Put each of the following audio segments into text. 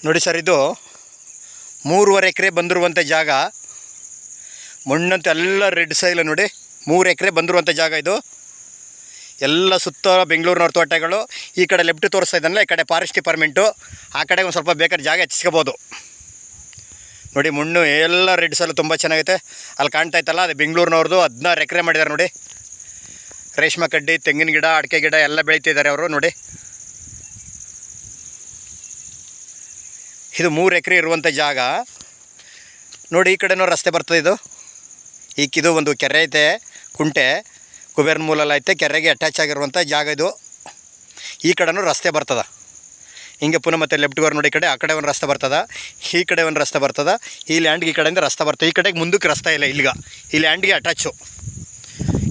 ನೋಡಿ ಸರ್, ಇದು 3.5 ಎಕರೆ ಬಂದಿರುವಂಥ ಜಾಗ. ಮಣ್ಣಂತ ಎಲ್ಲ ರೆಡ್ ಸಾಯಿಲ್ ನೋಡಿ. 3 ಎಕರೆ ಬಂದಿರುವಂಥ ಜಾಗ ಇದು. ಎಲ್ಲ ಸುತ್ತ ಬೆಂಗಳೂರಿನವ್ರ ತೋಟಗಳು. ಈ ಕಡೆ ಲೆಫ್ಟ್ ತೋರಿಸ್ತಾ ಇದ್ದಾನಲ್ಲ, ಈ ಕಡೆ ಫಾರೆಸ್ಟ್ ಡಿಪಾರ್ಟ್ಮೆಂಟು. ಆ ಕಡೆ ಒಂದು ಸ್ವಲ್ಪ ಬೇಕಾದ್ರೆ ಜಾಗ ಹೆಚ್ಚಿಸ್ಕೋಬೋದು ನೋಡಿ. ಮಣ್ಣು ಎಲ್ಲ ರೆಡ್ ಸಾಯಿಲ್ ತುಂಬ ಚೆನ್ನಾಗೈತೆ. ಅಲ್ಲಿ ಕಾಣ್ತಾ ಇತ್ತಲ್ಲ, ಅದು ಬೆಂಗಳೂರಿನವ್ರದ್ದು. 16 ಎಕರೆ ಮಾಡಿದ್ದಾರೆ ನೋಡಿ. ರೇಷ್ಮೆ ಕಡ್ಡಿ, ತೆಂಗಿನ ಗಿಡ, ಅಡಿಕೆ ಗಿಡ ಎಲ್ಲ ಬೆಳೀತಿದ್ದಾರೆ ಅವರು ನೋಡಿ. ಇದು 3 ಎಕರೆ ಇರುವಂಥ ಜಾಗ ನೋಡಿ. ಈ ಕಡೆನೂ ರಸ್ತೆ ಬರ್ತದೆ. ಇದು ಒಂದು ಕೆರೆ ಐತೆ, ಕುಂಟೆ ಕುಬೇರನ ಮೂಲಲ್ಲಿ ಐತೆ. ಕೆರೆಗೆ ಅಟ್ಯಾಚ್ ಆಗಿರುವಂಥ ಜಾಗ ಇದು. ಈ ಕಡೆನೂ ರಸ್ತೆ ಬರ್ತದೆ. ಹಿಂಗೆ ಪುನಃ ಮತ್ತೆ ಲೆಫ್ಟ್ಗೆ ನೋಡಿ. ಈ ಕಡೆ ಆ ಕಡೆ ಒಂದು ರಸ್ತೆ ಬರ್ತದೆ, ಈ ಕಡೆ ಒಂದು ರಸ್ತೆ ಬರ್ತದೆ. ಈ ಲ್ಯಾಂಡ್ಗೆ ಈ ಕಡೆಯಿಂದ ರಸ್ತೆ ಬರ್ತದೆ. ಈ ಕಡೆಗೆ ಮುಂದಕ್ಕೆ ರಸ್ತೆ ಇಲ್ಲ. ಇಲ್ಲಿಗ ಈ ಲ್ಯಾಂಡ್ಗೆ ಅಟ್ಯಾಚು.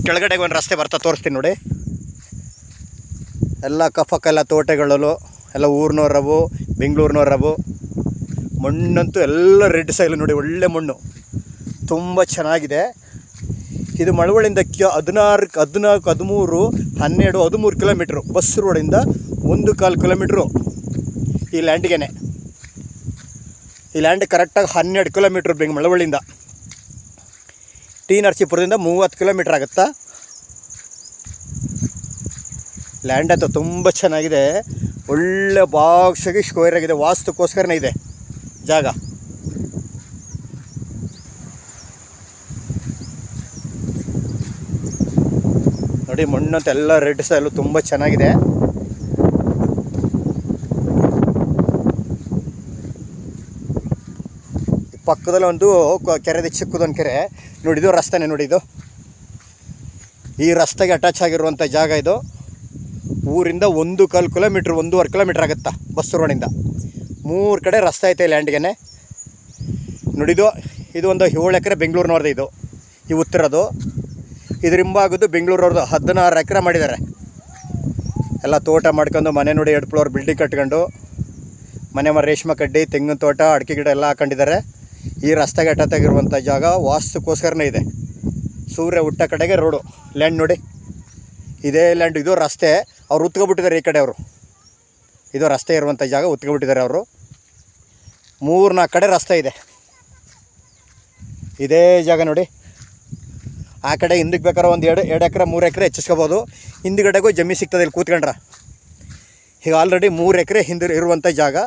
ಕೆಳಗಡೆಗೆ ಒಂದು ರಸ್ತೆ ಬರ್ತದೆ, ತೋರಿಸ್ತೀನಿ ನೋಡಿ. ಎಲ್ಲ ಅಕ್ಕಪಕ್ಕ ತೋಟಗಳಲ್ಲೂ ಎಲ್ಲ ಊರಿನವ್ರವು, ಬೆಂಗಳೂರಿನವ್ರವು. ಮಣ್ಣಂತೂ ಎಲ್ಲ ರೆಡ್ ಸಾಯಿಲ್ ನೋಡಿ. ಒಳ್ಳೆ ಮಣ್ಣು, ತುಂಬ ಚೆನ್ನಾಗಿದೆ. ಇದು ಮಳವಳ್ಳಿಯಿಂದ 14, 13, 12, 13 ಕಿಲೋಮೀಟ್ರು. ಬಸ್ ರೋಡಿಂದ 1.25 ಕಿಲೋಮೀಟ್ರು ಈ ಲ್ಯಾಂಡ್ಗೆ. ಈ ಲ್ಯಾಂಡ್ ಕರೆಕ್ಟಾಗಿ 12 ಕಿಲೋಮೀಟ್ರ್ ಮಳವಳ್ಳಿಯಿಂದ. ಟಿ ನರಸೀಪುರದಿಂದ 30 ಕಿಲೋಮೀಟ್ರ್ ಆಗುತ್ತಾ. ಲ್ಯಾಂಡ್ ಅಂತೂ ತುಂಬ ಚೆನ್ನಾಗಿದೆ. ಒಳ್ಳೆ ಬಾಕ್ಸಾಗಿ ಸ್ಕ್ವೇರ್ ಆಗಿದೆ. ವಾಸ್ತುಕ್ಕೋಸ್ಕರನೇ ಇದೆ ಜಾಗ. ನೋಡಿ, ಮಣ್ಣಂತ ಎಲ್ಲ ರೆಡ್ ಸಾಯಿಲು ತುಂಬ ಚೆನ್ನಾಗಿದೆ. ಪಕ್ಕದಲ್ಲಿ ಒಂದು ಕೆರೆ ಇದೆ, ಚಿಕ್ಕದೊಂದು ಕೆರೆ ನೋಡಿ. ಇದು ರಸ್ತೆನೇ ನೋಡಿ. ಇದು ಈ ರಸ್ತೆಗೆ ಅಟ್ಯಾಚ್ ಆಗಿರುವಂಥ ಜಾಗ ಇದು. ಊರಿಂದ 1.25 ಕಿಲೋಮೀಟ್ರ್, 1.5 ಕಿಲೋಮೀಟ್ರ್ ಆಗುತ್ತಾ ಬಸ್ ರೋಡಿಂದ. 3 ಕಡೆ ರಸ್ತೆ ಐತೆ ಲ್ಯಾಂಡ್ಗೆ ನೋಡಿದು. ಇದು ಒಂದು 7 ಎಕರೆ ಬೆಂಗಳೂರಿನವ್ರದ್ದು. ಇದು ಈ ಉತ್ತರದು. ಇದ್ರ ಹಿಂಭಾಗದ್ದು ಬೆಂಗಳೂರವ್ರದ್ದು. 16 ಎಕರೆ ಮಾಡಿದ್ದಾರೆ. ಎಲ್ಲ ತೋಟ ಮಾಡ್ಕೊಂಡು ಮನೆ ನೋಡಿ. 2 ಫ್ಲೋರ್ ಬಿಲ್ಡಿಂಗ್ ಕಟ್ಕೊಂಡು ಮನೆ ರೇಷ್ಮೆ ಕಡ್ಡಿ, ತೆಂಗಿನ ತೋಟ, ಅಡಿಕೆ ಗಿಡ ಎಲ್ಲ ಹಾಕೊಂಡಿದ್ದಾರೆ. ಈ ರಸ್ತೆಗೆ ಅಟ್ಟಾಗಿರುವಂಥ ಜಾಗ ವಾಸ್ತುಕ್ಕೋಸ್ಕರನೇ ಇದೆ. ಸೂರ್ಯ ಹುಟ್ಟ ಕಡೆಗೆ ರೋಡು. ಲ್ಯಾಂಡ್ ನೋಡಿ, ಇದೇ ಲ್ಯಾಂಡ್. ಇದು ರಸ್ತೆ ಅವ್ರು ಉತ್ಕೊಬಿಟ್ಟಿದ್ದಾರೆ ಈ ಕಡೆ ಅವರು. ಇದು ರಸ್ತೆ ಇರುವಂಥ ಜಾಗ ಉತ್ಕೊಬಿಟ್ಟಿದ್ದಾರೆ ಅವರು. 3-4 ಕಡೆ ರಸ್ತೆ ಇದೆ. ಇದೇ ಜಾಗ ನೋಡಿ. ಆ ಕಡೆ ಹಿಂದಕ್ಕೆ ಬೇಕಾದ್ರೆ ಒಂದು 2 ಎಕರೆ 3 ಎಕರೆ ಹೆಚ್ಚಿಸ್ಕೋಬೋದು. ಹಿಂದುಗಡೆಗೂ ಜಮೀನು ಸಿಗ್ತದೆ ಇಲ್ಲಿ ಕೂತ್ಕೊಂಡ್ರೆ. ಈಗ ಆಲ್ರೆಡಿ 3 ಎಕರೆ ಹಿಂದೆ ಇರುವಂಥ ಜಾಗ.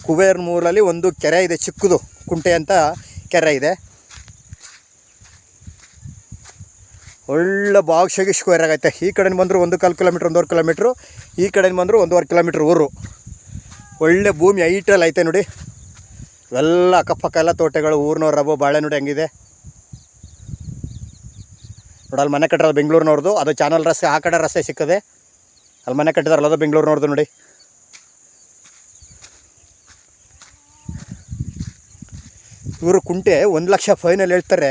ಕುಬೇರನ ಮೂಲಲ್ಲಿ ಒಂದು ಕೆರೆ ಇದೆ, ಚಿಕ್ಕದು ಕುಂಟೆ ಅಂತ ಕೆರೆ ಇದೆ. ಒಳ್ಳೆ ಬಾಕ್ಸಾಗಿ ಸ್ಕ್ವೇರ್ ಆಗೈತೆ. ಈ ಕಡೆಯಿಂದ ಬಂದರೂ 1.25 ಕಿಲೋಮೀಟ್ರ್, 1.5 ಕಿಲೋಮೀಟ್ರು. ಈ ಕಡೆಯಿಂದ ಬಂದರೂ 1.5 ಕಿಲೋಮೀಟ್ರ್ ಊರು. ಒಳ್ಳೆ ಭೂಮಿ ಹೈಟಲ್ಲಿ ಐತೆ ನೋಡಿ. ಇವೆಲ್ಲ ಅಕ್ಕಪಕ್ಕ ಎಲ್ಲ ತೋಟಗಳು, ಊರಿನವ್ರ ರಬ್ಬು ಬಾಳೆ ನೋಡಿ ಹೆಂಗಿದೆ ನೋಡಿ. ಅಲ್ಲಿ ಮನೆ ಕಟ್ಟಿರೋದು ಬೆಂಗಳೂರಿನವ್ರದ್ದು. ಅದು ಚಾನಲ್ ರಸ್ತೆ. ಆ ಕಡೆ ರಸ್ತೆ ಸಿಕ್ಕದೆ. ಅಲ್ಲಿ ಮನೆ ಕಟ್ಟಿದಾರಲ್ಲ, ಅದು ಬೆಂಗಳೂರಿನವ್ರದ್ದು ನೋಡಿ. ಇವರು ಕುಂಟೆ 1 ಲಕ್ಷ ಫೈನಲ್ ಹೇಳ್ತಾರೆ.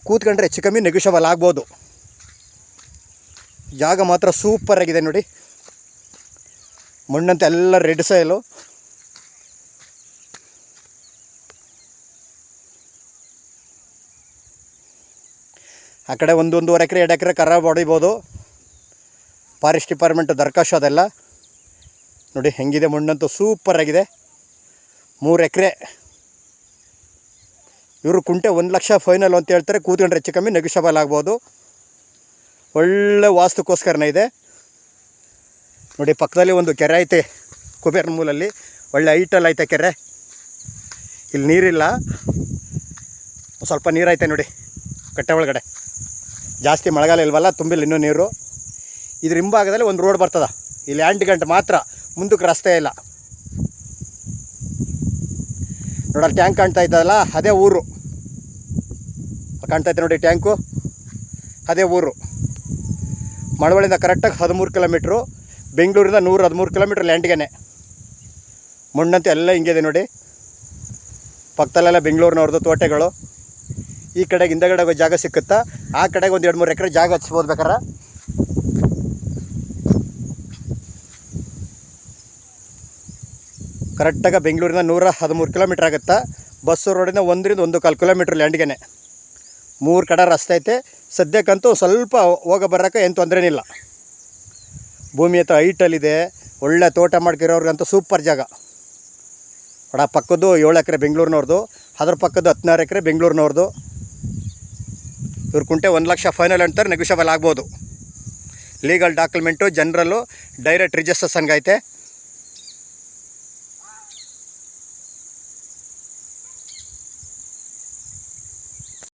ಕೂತ್ಕೊಂಡ್ರೆ ಹೆಚ್ಚು ಕಮ್ಮಿ ನೆಗೋಷಿಯಬಲ್ ಆಗ್ಬೋದು. ಜಾಗ ಮಾತ್ರ ಸೂಪರ್ ಆಗಿದೆ ನೋಡಿ. ಮಣ್ಣಂತ ಎಲ್ಲ ರೆಡ್ ಸಾಯಿಲು. ಆ ಕಡೆ 1.5 ಎಕರೆ 2 ಎಕರೆ ಕರ ಹೊಡಿಬೋದು. ಫಾರೆಸ್ಟ್ ಡಿಪಾರ್ಟ್ಮೆಂಟ್ ದರ್ಖಾಸ್ತು ಅದೆಲ್ಲ ನೋಡಿ. ಹೆಂಗಿದೆ ಮಣ್ಣಂತೂ ಸೂಪರ್ ಆಗಿದೆ. 3 ಎಕರೆ. ಇವರು ಕುಂಟೆ 1 ಲಕ್ಷ ಫೈನಲ್ ಅಂತ ಹೇಳ್ತಾರೆ. ಕೂತ್ಕೊಂಡ್ರೆ ಹೆಚ್ಚು ಕಮ್ಮಿ ನೆಗೋಷಿಯಬಲ್ ಆಗ್ಬೋದು. ಒಳ್ಳೆ ವಾಸ್ತುಕ್ಕೋಸ್ಕರನೇ ಇದೆ ನೋಡಿ. ಪಕ್ಕದಲ್ಲಿ ಒಂದು ಕೆರೆ ಐತೆ ಕುಬೇರನ ಮೂಲಲ್ಲಿ. ಒಳ್ಳೆ ಹೈಟಲ್ಲಿ ಐತೆ ಕೆರೆ. ಇಲ್ಲಿ ನೀರಿಲ್ಲ, ಸ್ವಲ್ಪ ನೀರೈತೆ ನೋಡಿ ಕಟ್ಟೆ ಒಳಗಡೆ. ಜಾಸ್ತಿ ಮಳೆಗಾಲ ಇಲ್ವಲ್ಲ, ತುಂಬಿಲ್ಲ ಇನ್ನೂ ನೀರು. ಇದ್ರ ಹಿಂಭಾಗದಲ್ಲಿ ಒಂದು ರೋಡ್ ಬರ್ತದೆ. ಇಲ್ಲಿ 8 ಗಂಟೆ ಮಾತ್ರ, ಮುಂದಕ್ಕೆ ರಸ್ತೆ ಇಲ್ಲ ನೋಡಲ್ಲಿ. ಟ್ಯಾಂಕ್ ಕಾಣ್ತಾ ಇದ್ದಲ್ಲ, ಅದೇ ಊರು. ಕಾಣ್ತಾ ಇತ್ತು ನೋಡಿ ಟ್ಯಾಂಕು, ಅದೇ ಊರು. ಮಳವಳ್ಳಿಯಿಂದ ಕರೆಕ್ಟಾಗಿ 13 ಕಿಲೋಮೀಟ್ರು. ಬೆಂಗಳೂರಿಂದ 113 ಕಿಲೋಮೀಟ್ರ್ ಲ್ಯಾಂಡ್ಗೆ. ಮಣ್ಣಂತೂ ಎಲ್ಲ ಹಿಂಗಿದೆ ನೋಡಿ. ಪಕ್ಕದಲ್ಲೆಲ್ಲ ಬೆಂಗಳೂರಿನವ್ರದ್ದು ತೋಟಗಳು. ಈ ಕಡೆಗೆ ಹಿಂದಗಡೆ ಜಾಗ ಸಿಕ್ಕುತ್ತಾ. ಆ ಕಡೆಗೆ ಒಂದು 2-3 ಎಕರೆ ಜಾಗ ಹಚ್ಬೋದು ಬೇಕಾರೆ. ಕರೆಕ್ಟಾಗಿ ಬೆಂಗಳೂರಿಂದ 113 ಕಿಲೋಮೀಟ್ರ್ ಆಗುತ್ತಾ. ಬಸ್ಸು ರೋಡಿಂದ 1ರಿಂದ 1.25 ಕಿಲೋಮೀಟ್ರ್ ಲ್ಯಾಂಡ್ಗೆ. 3 ಕಡೆ ರಸ್ತೆ ಐತೆ. ಸದ್ಯಕ್ಕಂತೂ ಸ್ವಲ್ಪ ಹೋಗ ಬರೋಕ್ಕೆ ಏನು ತೊಂದರೆ ಇಲ್ಲ. ಭೂಮಿ ಹತ್ರ ಹೈಟಲ್ಲಿದೆ. ಒಳ್ಳೆ ತೋಟ ಮಾಡ್ಕಿರೋರ್ಗಂತೂ ಸೂಪರ್ ಜಾಗ. ಅಡ ಪಕ್ಕದ್ದು 7 ಎಕರೆ ಬೆಂಗಳೂರಿನವ್ರದ್ದು, ಅದ್ರ ಪಕ್ಕದ್ದು 16 ಎಕರೆ ಬೆಂಗಳೂರಿನವ್ರದ್ದು. ಇವ್ರ ಕುಂಟೆ 1 ಲಕ್ಷ ಫೈನಲ್ ಅಂತಾರೆ, ನೆಗೋಷಿಯಬಲ್ ಆಗ್ಬೋದು. ಲೀಗಲ್ ಡಾಕ್ಯುಮೆಂಟು ಜನರಲ್ಲು ಡೈರೆಕ್ಟ್ ರಿಜಿಸ್ಟ್ರೇಷನ್ಗೆ ಐತೆ.